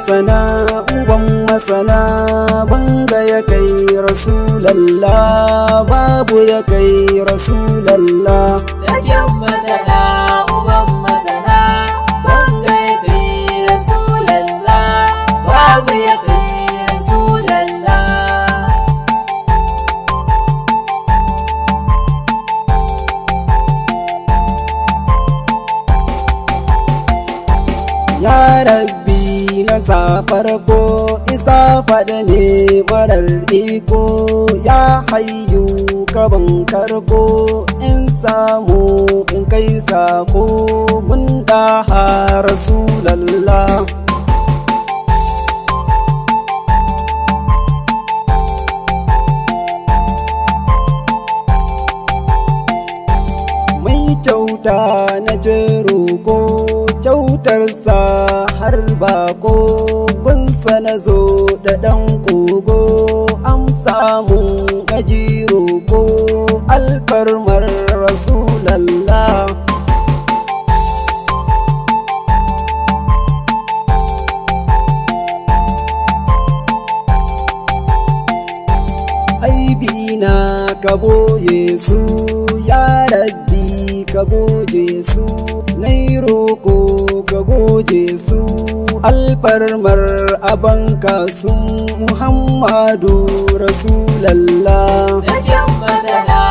masana uban masana banga ya kai rasulallah babu ya kai rasulallah sarkin masana uban masana banga ya kai rasulallah babu ya kai rasulallah. Ya rabbi na sa farko isa faɗa ne marar iko ya hayyu kaban karko in samu in kai sako mun daha rasulallah. Mai kyauta na roko kyautarsa har bako gunsa na zo da ɗan kogo an samu gaji roko alfarmar rasulallah. Aibina ka boye su ya rabbi ka goje su nai roko ka goje su alfarmar abanka sun Muhammadu rasulallah. Sarkin masana